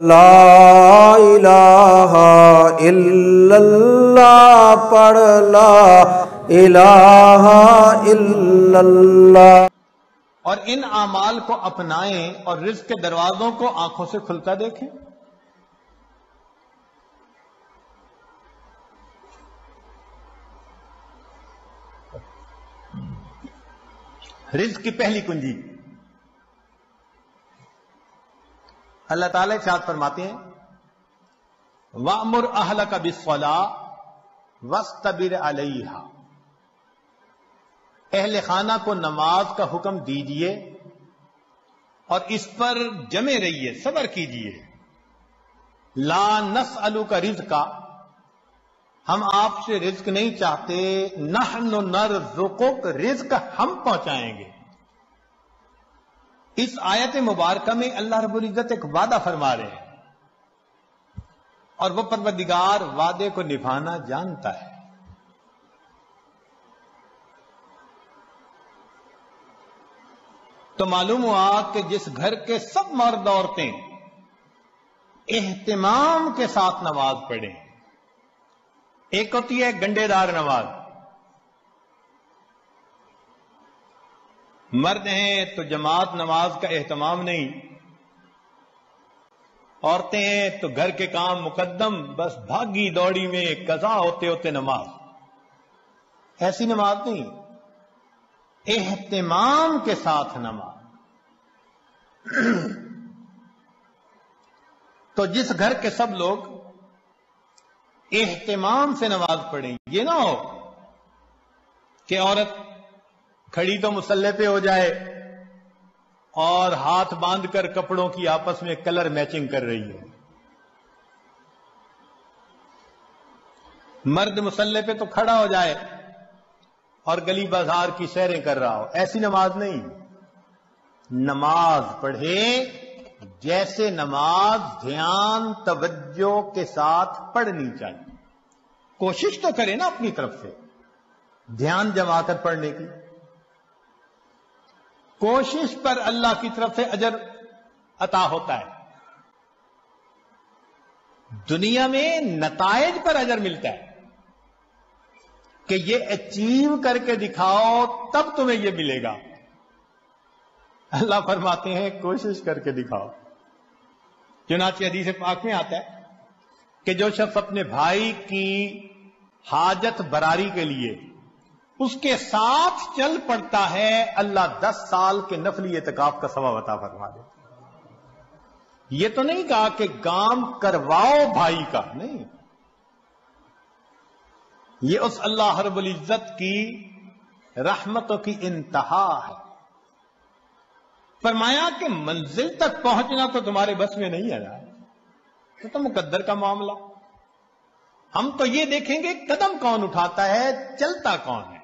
لا الہ الا اللہ پڑھ لا الہ الا اللہ۔ اور ان اعمال کو اپنائیں اور رزق کے دروازوں کو آنکھوں سے کھلتا دیکھیں۔ رزق کی پہلی کنجی اللہ تعالیٰ ارشاد فرماتے ہیں وَأْمُرْ أَهْلَكَ بِالصَّلَاةِ وَاسْتَبِرْ عَلَيْهَا، اہل خانہ کو نماز کا حکم دیجئے اور اس پر جمے رہیے، صبر کیجئے۔ لا نسألک رزقا، ہم آپ سے رزق نہیں چاہتے، نحن نرزقک، رزق ہم پہنچائیں گے۔ اس آیت مبارکہ میں اللہ رب العزت ایک وعدہ فرما رہے ہیں اور وہ پروردگار وعدے کو نبھانا جانتا ہے۔ تو معلوم ہوا کہ جس گھر کے سب مرد عورتیں اہتمام کے ساتھ نماز پڑھیں، ایک ہوتی ہے گنڈے دار نماز، مرد ہیں تو جماعت نماز کا اہتمام نہیں، عورتیں ہیں تو گھر کے کام مقدم، بس بھاگی دوڑی میں قضا ہوتے ہوتے نماز، ایسی نماز نہیں، اہتمام کے ساتھ نماز۔ تو جس گھر کے سب لوگ اہتمام سے نماز پڑھیں، یہ نہ ہو کہ عورت کھڑی تو مصلی پہ ہو جائے اور ہاتھ باندھ کر کپڑوں کی آپس میں کلر میچنگ کر رہی ہے، مرد مصلی پہ تو کھڑا ہو جائے اور گلی بازار کی سیریں کر رہا ہو، ایسی نماز نہیں۔ نماز پڑھے جیسے نماز دھیان توجہ کے ساتھ پڑھنی چاہیے، کوشش تو کرے نا اپنی طرف سے دھیان جما کر پڑھنے کی، کوشش پر اللہ کی طرف سے اجر عطا ہوتا ہے، دنیا میں نتائج پر اجر ملتا ہے کہ یہ اچیو کر کے دکھاؤ تب تمہیں یہ ملے گا۔ اللہ فرماتے ہیں کوشش کر کے دکھاؤ۔ چنانچہ حدیث پاک میں آتا ہے کہ جو شخص اپنے بھائی کی حاجت براری کے لیے اس کے ساتھ چل پڑتا ہے، اللہ 10 سال کے نفلی اعتکاف کا ثواب عطا فرما دے۔ یہ تو نہیں کہا کہ کام کرواؤ بھائی کا، نہیں، یہ اس اللہ رب العزت کی رحمتوں کی انتہا ہے۔ فرمایا کہ منزل تک پہنچنا تو تمہارے بس میں نہیں ہے نا، یہ تو مقدر کا معاملہ، ہم تو یہ دیکھیں گے قدم کون اٹھاتا ہے، چلتا کون ہے۔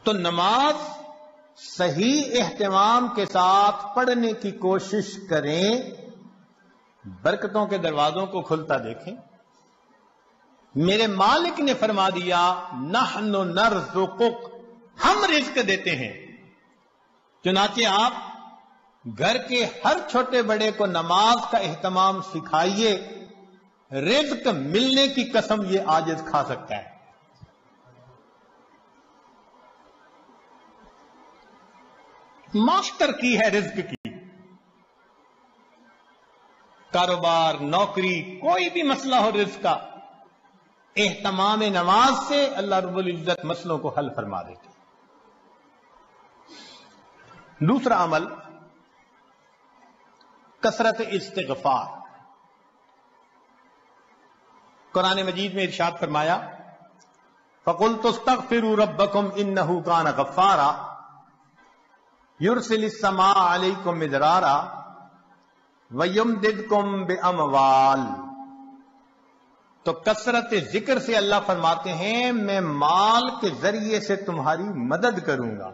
تو نماز صحیح اہتمام کے ساتھ پڑھنے کی کوشش کریں، برکتوں کے دروازوں کو کھلتا دیکھیں۔ میرے مالک نے فرما دیا نحن نرزقک، ہم رزق دیتے ہیں، چنانچہ آپ گھر کے ہر چھوٹے بڑے کو نماز کا اہتمام سکھائیے، رزق ملنے کی قسم یہ عاجز کھا سکتا ہے۔ ماسٹر کی ہے رزق کی، کاروبار، نوکری، کوئی بھی مسئلہ ہو رزق کا، اہتمام نماز سے اللہ رب العزت مسئلوں کو حل فرما دیتے۔ دوسرا عمل کثرت استغفار۔ قرآن مجید میں ارشاد فرمایا فَقُلْتُ اسْتَغْفِرُوا رَبَّكُمْ إِنَّهُ كَانَ غَفَّارًا يُرْسِلِ السَّمَاءَ عَلَيْكُمْ مِدْرَارًا وَيُمْدِدْكُمْ بِأَمْوَالٍ۔ تو کثرت ذکر سے اللہ فرماتے ہیں میں مال کے ذریعے سے تمہاری مدد کروں گا۔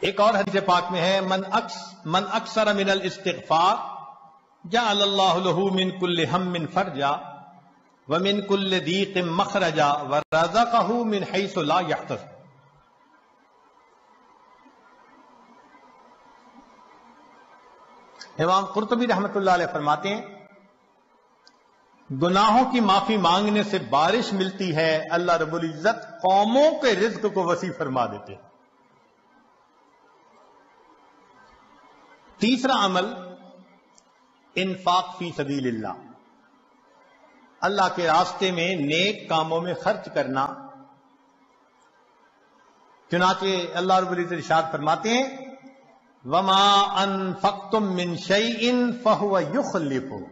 ایک اور حدیث پاک میں ہے من اکثر من الاستغفار جعل اللہ له من کل ہم فرجا وَمِن كُلِّ ضِيقٍ مَخْرَجًا وَرَزَقَهُ مِنْ حَيْثُ لَا يَحْتَسِبُ. امام قرطبی رحمۃ اللہ علیہ فرماتے ہیں گناہوں کی معافی مانگنے سے بارش ملتی ہے، اللہ رب العزت قوموں کے رزق کو وسیع فرما دیتے ہیں. تیسرا عمل انفاق فی سبیل اللہ، اللہ کے راستے میں نیک کاموں میں خرچ کرنا. چنانچہ اللہ رب العزت ارشاد فرماتے ہیں وما انفقتم من شیء فهو يخلفه.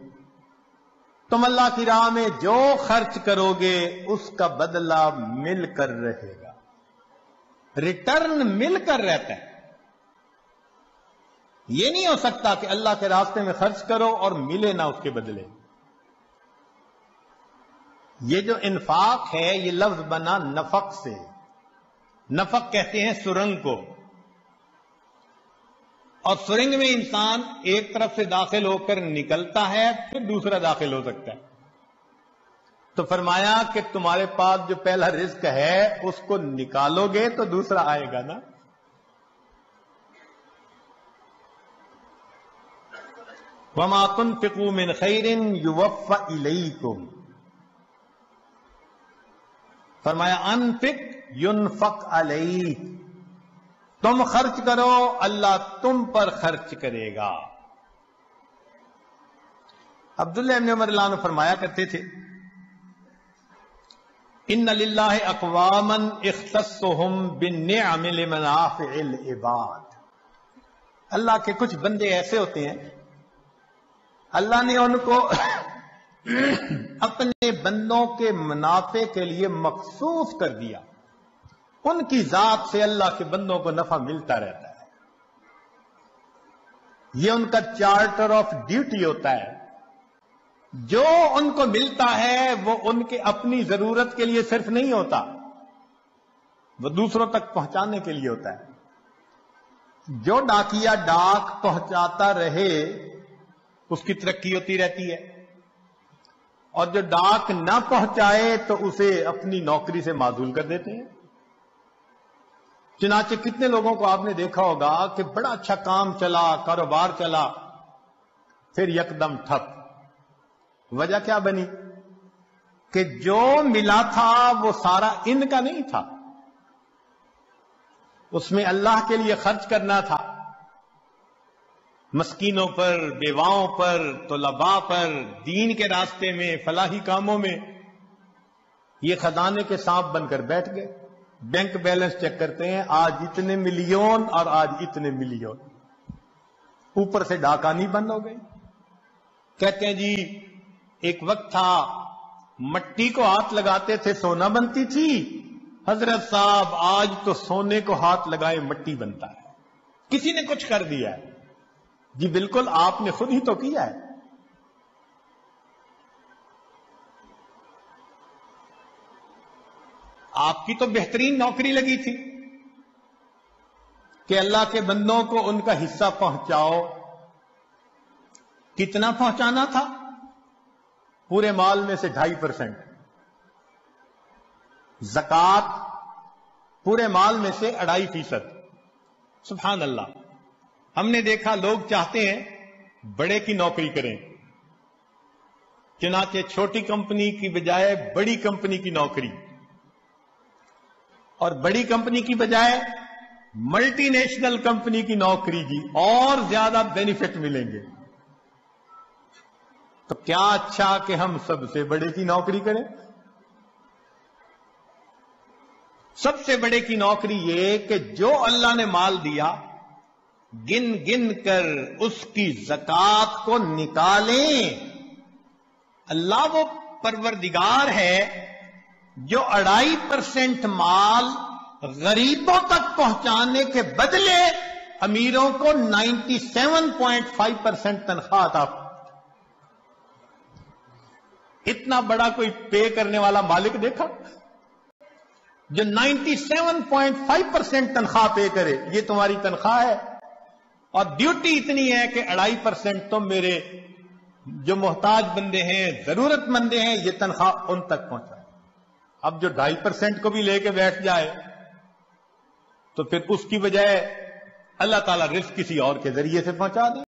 تم اللہ کی راہ میں جو خرچ کرو گے اس کا بدلہ مل کر رہے گا، ریٹرن مل کر رہتا ہے. یہ نہیں ہو سکتا کہ اللہ کے راستے میں خرچ کرو اور ملے نہ اس کے بدلے. یہ جو انفاق ہے یہ لفظ بنا نفق سے. نفق کہتے ہیں سرنگ کو، اور سرنگ میں انسان ایک طرف سے داخل ہو کر نکلتا ہے پھر دوسرا داخل ہو سکتا ہے. تو فرمایا کہ تمہارے پاس جو پہلا رزق ہے اس کو نکالو گے تو دوسرا آئے گا نا. وَمَا تُنْفِقُوا مِنْ خَيْرٍ يُوَفَّ إِلَيْكُمْ. فرمایا انفق ينفق علیک، تم خرچ کرو اللہ تم پر خرچ کرے گا. عبداللہ ابن عمر اللہ عنہ فرمایا کرتے تھے ان للہ اقواما اختصهم بالنعم لمنافع العباد. اللہ کے کچھ بندے ایسے ہوتے ہیں اللہ نے ان کو اپنے بندوں کے منافع کے لیے مخصوص کر دیا. ان کی ذات سے اللہ کے بندوں کو نفع ملتا رہتا ہے. یہ ان کا چارٹر آف ڈیوٹی ہوتا ہے. جو ان کو ملتا ہے وہ ان کے اپنی ضرورت کے لیے صرف نہیں ہوتا، وہ دوسروں تک پہنچانے کے لیے ہوتا ہے. جو ڈاکیا ڈاک پہنچاتا رہے اس کی ترقی ہوتی رہتی ہے، اور جو ڈاک نہ پہنچائے تو اسے اپنی نوکری سے معزول کر دیتے ہیں. چنانچہ کتنے لوگوں کو آپ نے دیکھا ہوگا کہ بڑا اچھا کام چلا، کاروبار چلا، پھر یکدم ٹھپ. وجہ کیا بنی کہ جو ملا تھا وہ سارا ان کا نہیں تھا، اس میں اللہ کے لیے خرچ کرنا تھا، مسکینوں پر، بیواؤں پر، طلباء پر، دین کے راستے میں، فلاحی کاموں میں. یہ خزانے کے سانپ بن کر بیٹھ گئے. بینک بیلنس چیک کرتے ہیں آج اتنے ملین اور آج اتنے ملین، اوپر سے ڈاکانی بند ہو گئی. کہتے ہیں جی ایک وقت تھا مٹی کو ہاتھ لگاتے تھے سونا بنتی تھی. حضرت صاحب آج تو سونے کو ہاتھ لگائے مٹی بنتا ہے. کسی نے کچھ کر دیا ہے؟ جی بالکل آپ نے خود ہی تو کیا ہے. آپ کی تو بہترین نوکری لگی تھی کہ اللہ کے بندوں کو ان کا حصہ پہنچاؤ. کتنا پہنچانا تھا؟ پورے مال میں سے 2.5%. زکات پورے مال میں سے 2.5%. سبحان اللہ. ہم نے دیکھا لوگ چاہتے ہیں بڑے کی نوکری کریں، چنانچہ چھوٹی کمپنی کی بجائے بڑی کمپنی کی نوکری، اور بڑی کمپنی کی بجائے ملٹی نیشنل کمپنی کی نوکری کی، اور زیادہ بینیفٹ ملیں گے. تو کیا اچھا کہ ہم سب سے بڑے کی نوکری کریں. سب سے بڑے کی نوکری یہ کہ جو اللہ نے مال دیا گن گن کر اس کی زکات کو نکالیں. اللہ وہ پروردگار ہے جو 2.5% مال غریبوں تک پہنچانے کے بدلے امیروں کو 97.5% تنخواہ عطا. اتنا بڑا کوئی پے کرنے والا مالک دیکھا جو 97.5% تنخواہ پے کرے؟ یہ تمہاری تنخواہ ہے اور ڈیوٹی اتنی ہے کہ 2.5% تم میرے جو محتاج بندے ہیں، ضرورت مندے ہیں، یہ تنخواہ ان تک پہنچائے۔ اب جو 2.5% کو بھی لے کے بیٹھ جائے تو پھر اس کی بجائے اللہ تعالیٰ رزق کسی اور کے ذریعے سے پہنچا دے۔